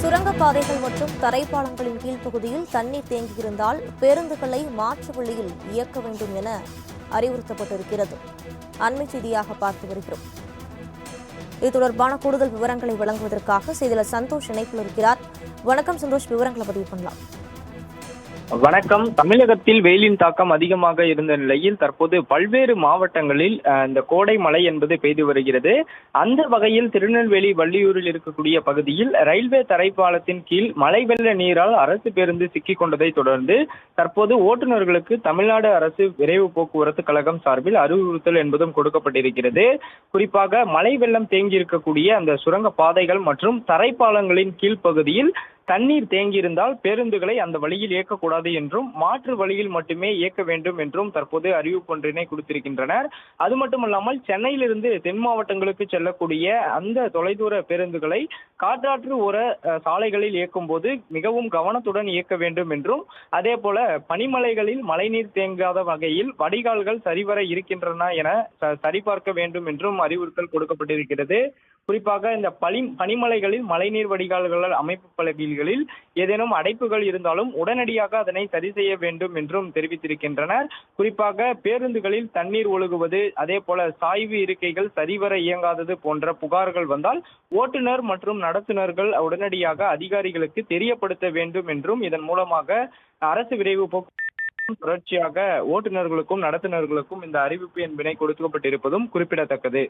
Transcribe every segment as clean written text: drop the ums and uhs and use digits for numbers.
சுரங்கப்பாதைகள் மற்றும் தரைப்பாலங்களின் கீழ்ப்பகுதியில் தண்ணீர் தேங்கியிருந்தால் பேருந்துகளை மாற்று வழியில் இயக்க வேண்டும் என அறிவுறுத்தப்பட்டிருக்கிறது. அண்மை செய்தியாக பார்த்து வருகிறோம். இது தொடர்பான கூடுதல் விவரங்களை வழங்குவதற்காக செய்தியாளர் சந்தோஷ் இணைப்பில் இருக்கிறார். வணக்கம் சந்தோஷ், விவரங்களை பதிவு பண்ணலாம். வணக்கம். தமிழகத்தில் வெயிலின் தாக்கம் அதிகமாக இருந்த நிலையில் தற்போது பல்வேறு மாவட்டங்களில் இந்த கோடை மழை என்பது பெய்து வருகிறது. அந்த வகையில் திருநெல்வேலி வள்ளியூரில் இருக்கக்கூடிய பகுதியில் ரயில்வே தரைப்பாலத்தின் கீழ் மழை வெள்ள நீரால் அரசு பேருந்து சிக்கிக் கொண்டதை தொடர்ந்து தற்போது ஓட்டுநர்களுக்கு தமிழ்நாடு அரசு விரைவு போக்குவரத்து கழகம் சார்பில் அறிவுறுத்தல் என்பதும் கொடுக்கப்பட்டிருக்கிறது. குறிப்பாக மழை வெள்ளம் தேங்கி இருக்கக்கூடிய அந்த சுரங்க பாதைகள் மற்றும் தரைப்பாலங்களின் கீழ்ப்பகுதியில் தண்ணீர் தேங்கியிருந்தால் பேருந்துகளை அந்த வழியில் இயக்கக்கூடாது என்றும் மாற்று வழியில் மட்டுமே இயக்க வேண்டும் என்றும் தற்போது அறிவிப்பு ஒன்றினை கொடுத்திருக்கின்றனர். அது மட்டுமல்லாமல் சென்னையிலிருந்து தென் மாவட்டங்களுக்கு செல்லக்கூடிய அந்த தொலைதூர பேருந்துகளை காற்றாற்று ஓர சாலைகளில் இயக்கும் போது மிகவும் கவனத்துடன் இயக்க வேண்டும் என்றும், அதே போல பனிமலைகளில் மழைநீர் தேங்காத வகையில் வடிகால்கள் சரிவர இருக்கின்றன என சரிபார்க்க வேண்டும் என்றும் அறிவுறுத்தல் கொடுக்கப்பட்டிருக்கிறது. குறிப்பாக இந்த பனிமலைகளில் மழைநீர் வடிகால்கள் அமைப்பு பலகைகளில் ஏதேனும் அடைப்புகள் இருந்தாலும் உடனடியாக அதனை சரி செய்ய வேண்டும் என்றும் தெரிவித்திருக்கின்றனர். குறிப்பாக பேருந்துகளில் தண்ணீர் ஒழுகுவது, அதே போல சாய்வு இருக்கைகள் சரிவர இயங்காதது போன்ற புகார்கள் வந்தால் ஓட்டுநர் மற்றும் நடத்துனர்கள் உடனடியாக அதிகாரிகளுக்கு தெரியப்படுத்த வேண்டும் என்றும், இதன் மூலமாக அரசு விரைவு போக்குவரத்து தொடர்ச்சியாக ஓட்டுநர்களுக்கும் நடத்துனர்களுக்கும் இந்த அறிவிப்பு என்பதை கொடுக்கப்பட்டிருப்பதும் குறிப்பிடத்தக்கது.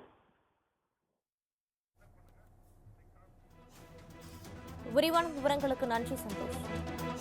விரிவான விவரங்களுக்கு நன்றி சந்தோஷ்.